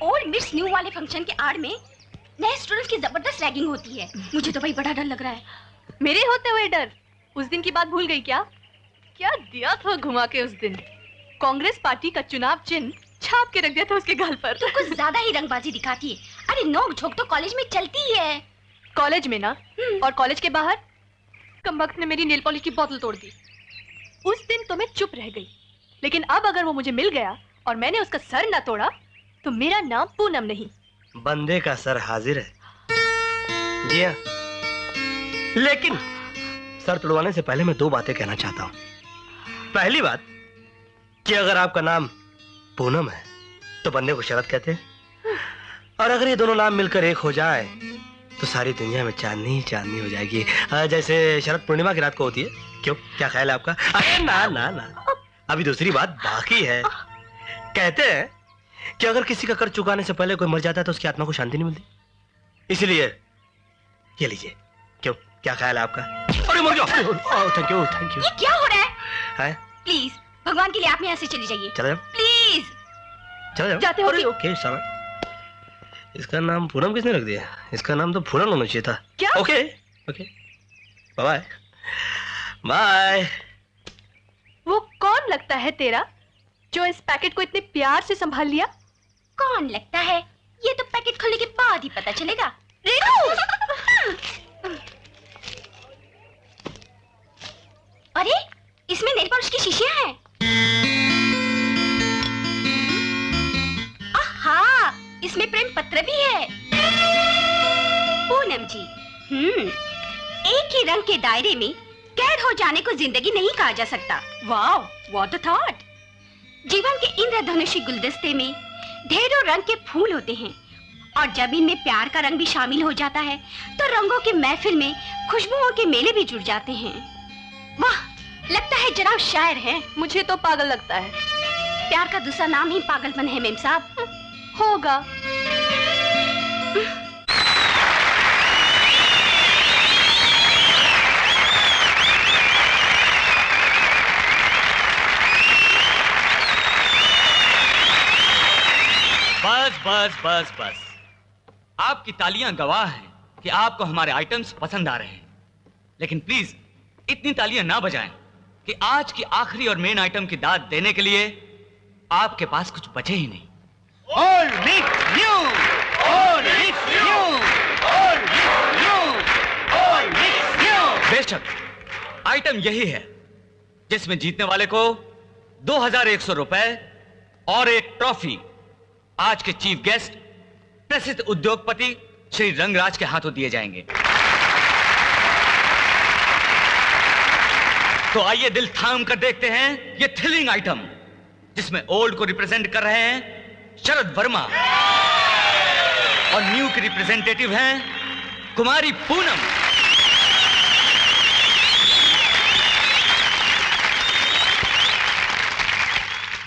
Old miss new वाले function के आड़ में नए स्टूडेंट्स की जबरदस्त रैगिंग होती है। मुझे तो भाई बड़ा डर लग रहा है। मेरे होते हुए डर? उस दिन की बात भूल गई क्या? क्या दिया था घुमा के उस दिन। कांग्रेस पार्टी का चुनाव चिन्ह छाप के रख दिया था उसके गाल पर। तो कुछ ज्यादा ही रंगबाजी दिखाती है। अरे नोक झोंक तो कॉलेज में चलती ही है। कॉलेज में ना, और कॉलेज के बाहर कमबख्त ने मेरी नेल पॉलिश की बोतल तोड़ दी। उस दिन तो मैं चुप रह गई, लेकिन अब अगर वो मुझे मिल गया और मैंने उसका सर न तोड़ा तो मेरा नाम पूनम नहीं। बंदे का सर हाजिर है। जी हाँ, लेकिन सर तुड़वाने से पहले मैं दो बातें कहना चाहता हूँ। पहली बात कि अगर आपका नाम पूनम है तो बंदे को शरद कहते हैं, और अगर ये दोनों नाम मिलकर एक हो जाए तो सारी दुनिया में चांदनी चांदनी हो जाएगी, जैसे शरद पूर्णिमा की रात को होती है। क्यों, क्या ख्याल है आपका? अरे ना ना ना, अभी दूसरी बात बाकी है। कहते हैं कि अगर किसी का कर चुकाने से पहले कोई मर जाता है तो उसकी आत्मा को शांति नहीं मिलती, इसलिए ये लीजिए। क्यों, क्या ख्याल है आपका? अरे मर जाओ। Thank you thank you. ये क्या हो रहा है? प्लीज भगवान के लिए आप यहाँ से चली जाइए। चले जाओ प्लीज। चले जाओ। जाते हो? ओके सारा। इसका नाम पूनम किसने रख दिया? इसका नाम तो पूनम होना चाहिए था। क्या? Okay okay, bye bye. वो कौन लगता है तेरा जो इस पैकेट को इतने प्यार से संभाल लिया? कौन लगता है? ये तो पैकेट खोलने के बाद ही पता चलेगा। अरे इसमें नेल पॉलिश की शीशियां हैं। आहा, इसमें प्रेम पत्र भी है। पूनम जी, एक ही रंग के दायरे में कैद हो जाने को जिंदगी नहीं कहा जा सकता। Wow, what a thought. जीवन के इंद्रधनुषी गुलदस्ते में ढेरों रंग के फूल होते हैं, और जब इनमें प्यार का रंग भी शामिल हो जाता है तो रंगों की महफिल में खुशबुओं के मेले भी जुड़ जाते हैं। वाह, लगता है जनाब शायर है। मुझे तो पागल लगता है। प्यार का दूसरा नाम ही पागलपन है मेम साहब। होगा। बस बस बस बस, आपकी तालियां गवाह हैं कि आपको हमारे आइटम्स पसंद आ रहे हैं, लेकिन प्लीज इतनी तालियां ना बजाएं कि आज की आखिरी और मेन आइटम की दाद देने के लिए आपके पास कुछ बचे ही नहीं। All mix new, all mix new, all mix new, all mix new। बेशक आइटम यही है जिसमें जीतने वाले को 2100 रुपए और एक ट्रॉफी आज के चीफ गेस्ट प्रसिद्ध उद्योगपति श्री रंगराज के हाथों दिए जाएंगे। तो आइए दिल थाम कर देखते हैं ये थ्रिलिंग आइटम, जिसमें ओल्ड को रिप्रेजेंट कर रहे हैं शरद वर्मा और न्यू के रिप्रेजेंटेटिव हैं कुमारी पूनम।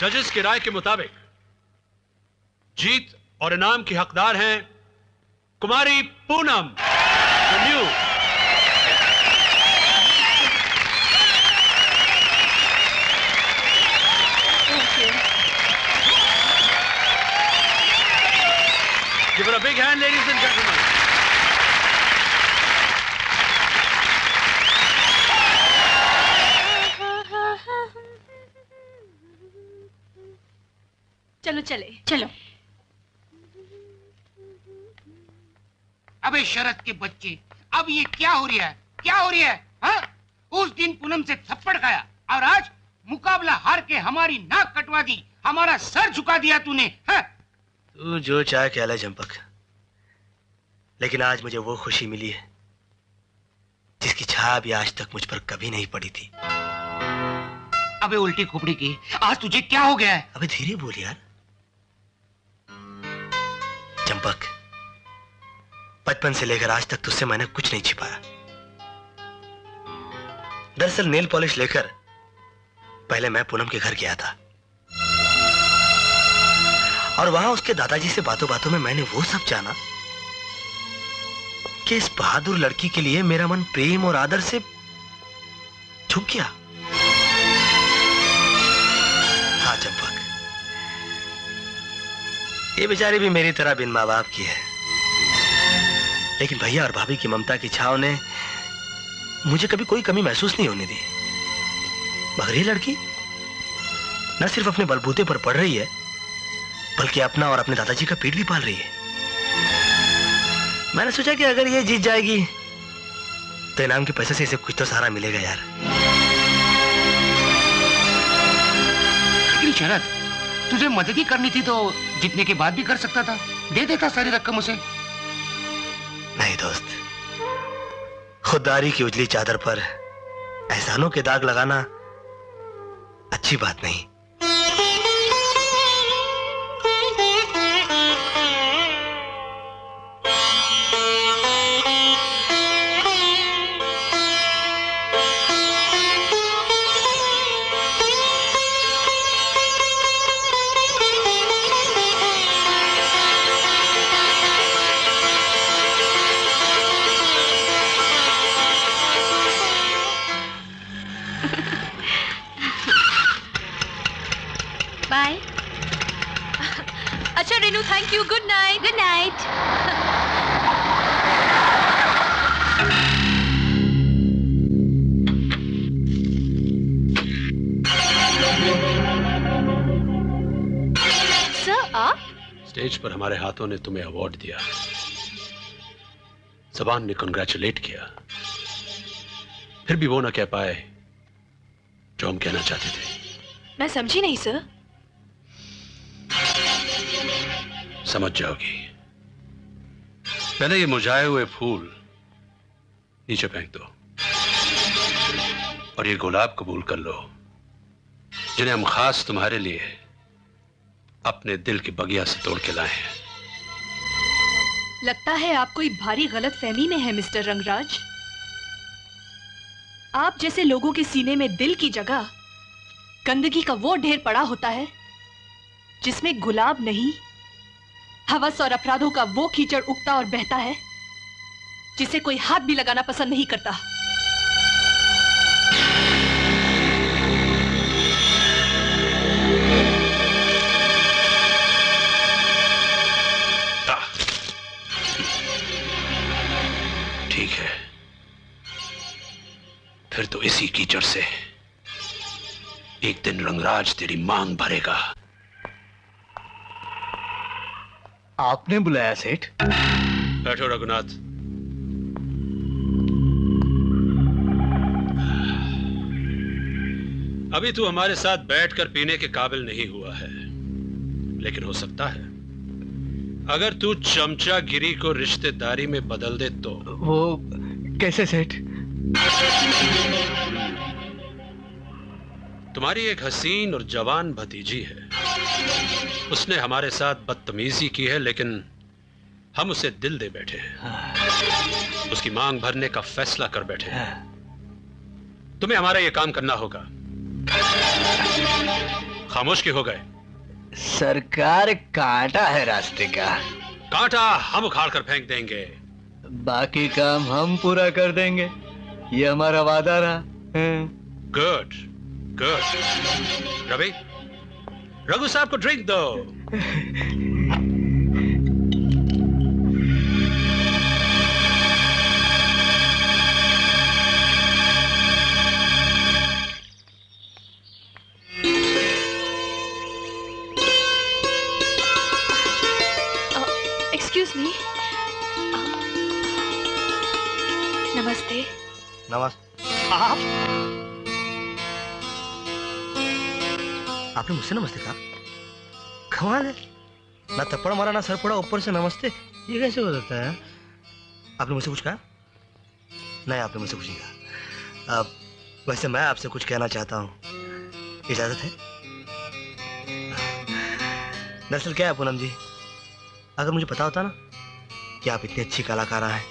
जजेस की राय के मुताबिक जीत और इनाम की हकदार हैं Kumari Poonam, new. Give her a big hand, ladies and gentlemen. चलो चले। चलो। अबे शरद के बच्चे, अब ये क्या हो रहा है? क्या हो रहा है? हाँ? उस दिन पूनम से थप्पड़ खाया और आज मुकाबला हार के हमारी नाक कटवा दी, हमारा सर झुका दिया तूने। हाँ? तू जो चाहे कह ले चंपक, लेकिन आज मुझे वो खुशी मिली है जिसकी छाया भी आज तक मुझ पर कभी नहीं पड़ी थी। अबे उल्टी खोपड़ी की, आज तुझे क्या हो गया है? अबे धीरे बोल यार। चंपक, बचपन से लेकर आज तक तुझसे मैंने कुछ नहीं छिपाया। दरअसल नेल पॉलिश लेकर पहले मैं पूनम के घर गया था, और वहां उसके दादाजी से बातों बातों में मैंने वो सब जाना कि इस बहादुर लड़की के लिए मेरा मन प्रेम और आदर से झुक गया। हाँ चंपक, ये बेचारी भी मेरी तरह बिन माँ बाप की है, लेकिन भैया और भाभी की ममता की छाव ने मुझे कभी कोई कमी महसूस नहीं होने दी। मगर ये लड़की न सिर्फ अपने बलबूते पर पड़ रही है, बल्कि अपना और अपने दादाजी का पेट भी पाल रही है। मैंने सोचा कि अगर ये जीत जाएगी तो इनाम के पैसे से इसे कुछ तो सहारा मिलेगा यार। लेकिन शरद, तुझे मदद ही करनी थी तो जीतने के बाद भी कर सकता था, दे देता सारी रकम उसे। नहीं दोस्त, खुददारी की उजली चादर पर एहसानों के दाग लगाना अच्छी बात नहीं। बाय। अच्छा Renu, thank you, good night. Good night. Sir आप? स्टेज पर हमारे हाथों ने तुम्हें अवार्ड दिया, जबान ने कंग्रेचुलेट किया, फिर भी वो ना कह पाए जो हम कहना चाहते थे। मैं समझी नहीं सर। समझ जाओगी। पहले ये मुरझाए हुए फूल नीचे फेंक दो और ये गुलाब कबूल कर लो, जिन्हें हम खास तुम्हारे लिए अपने दिल की बगिया से तोड़ के लाए हैं। लगता है आप कोई भारी गलत फहमी में है मिस्टर रंगराज। आप जैसे लोगों के सीने में दिल की जगह गंदगी का वो ढेर पड़ा होता है जिसमें गुलाब नहीं, हवस और अपराधों का वो कीचड़ उगता और बहता है जिसे कोई हाथ भी लगाना पसंद नहीं करता। ठीक है, फिर तो इसी कीचड़ से एक दिन रंगराज तेरी मांग भरेगा। आपने बुलाया सेठ? बैठो रघुनाथ। अभी तू हमारे साथ बैठकर पीने के काबिल नहीं हुआ है, लेकिन हो सकता है अगर तू चमचागिरी को रिश्तेदारी में बदल दे तो। वो कैसे सेठ? तुम्हारी एक हसीन और जवान भतीजी है, उसने हमारे साथ बदतमीजी की है, लेकिन हम उसे दिल दे बैठे हैं, उसकी मांग भरने का फैसला कर बैठे हैं। तुम्हें हमारा यह काम करना होगा। खामोश क्यों हो गए? सरकार कांटा है रास्ते का। कांटा हम उखाड़ कर फेंक देंगे, बाकी काम हम पूरा कर देंगे, ये हमारा वादा रहा। Good good. रवि, रघु साहब को ड्रिंक दो। Excuse me. नमस्ते। नमस्ते। आपने मुझसे नमस्ते कहा? कमाल है, ना थप्पड़ मारा ना सर पड़ा, ऊपर से नमस्ते। ये कैसे हो सकता है? आपने मुझसे कुछ कहा? नहीं, आपने मुझसे कुछ नहीं कहा। वैसे मैं आपसे कुछ कहना चाहता हूँ, इजाजत है? दरअसल क्या है पूनम जी, अगर मुझे पता होता ना कि आप इतनी अच्छी कलाकारा हैं,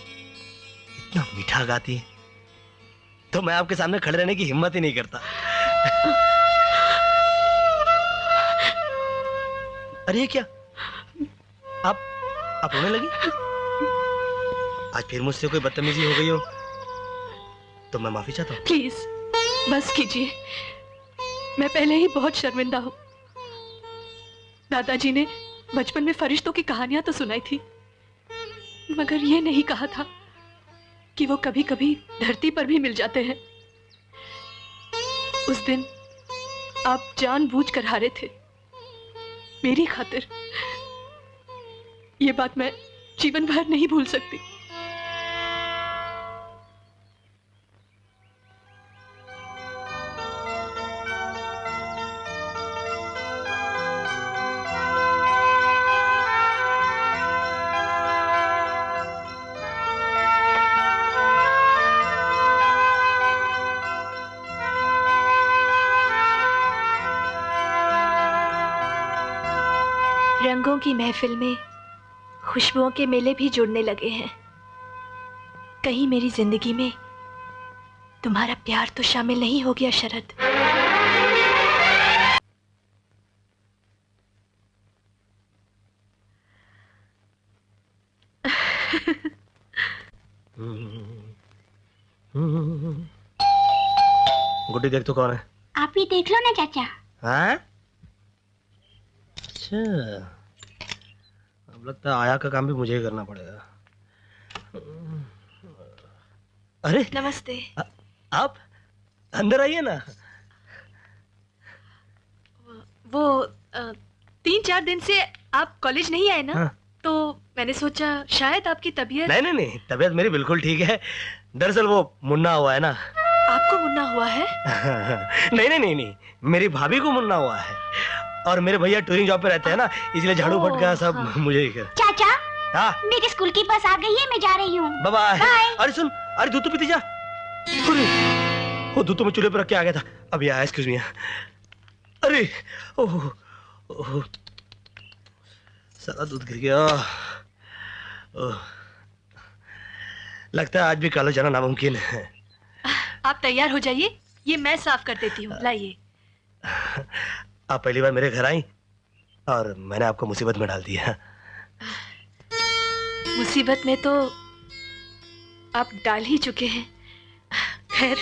इतना मीठा गाती हैं, तो मैं आपके सामने खड़े रहने की हिम्मत ही नहीं करता। अरे ये क्या, आप रोने लगी? आज फिर मुझसे कोई बदतमीजी हो गई हो तो मैं माफी चाहता हूँ। प्लीज बस कीजिए, मैं पहले ही बहुत शर्मिंदा हूँ। दादाजी ने बचपन में फरिश्तों की कहानियां तो सुनाई थी, मगर ये नहीं कहा था कि वो कभी कभी धरती पर भी मिल जाते हैं। उस दिन आप जानबूझकर हारे थे मेरी खातिर। ये बात मैं जीवन भर नहीं भूल सकती। रंगों की महफिल में खुशबुओं के मेले भी जुड़ने लगे हैं। कहीं मेरी जिंदगी में तुम्हारा प्यार तो शामिल नहीं हो गया शरद? गुड्डी देख तो कौन है? आप ही देख लो ना चाचा। हाँ? अच्छा, अब लगता है आया का काम भी मुझे ही करना पड़ेगा। अरे नमस्ते। आप अंदर आइए ना। वो 3-4 दिन से आप कॉलेज नहीं आए ना? हाँ। तो मैंने सोचा शायद आपकी तबीयत। नहीं नहीं नहीं, तबीयत मेरी बिल्कुल ठीक है। दरअसल वो मुन्ना हुआ है ना। आपको मुन्ना हुआ है? नहीं नहीं नहीं नहीं, मेरी भाभी को मुन्ना हुआ है, और मेरे भैया टूरिंग जॉब पे रहते हैं ना, इसलिए झाड़ू ओह, फटका सब हाँ। मुझे ही कर। चाचा, हाँ मेरी स्कूल की बस आ गई है, मैं जा रही हूँ। Bye bye. बाय। अरे सुन, अरे दूध तो पीती जा। अरे वो दूध तो मैं चूल्हे पर रख के आ गया था, अभी आया। Excuse me. अरे ओह ओह, सारा दूध गिर गया। ओह, लगता है आज भी कॉलेज जाना नामुमकिन है। आप तैयार हो जाइए, ये मैं साफ कर देती हूँ। लाइए। आप पहली बार मेरे घर आई और मैंने आपको मुसीबत में डाल दिया। मुसीबत में तो आप डाल ही चुके हैं। खैर,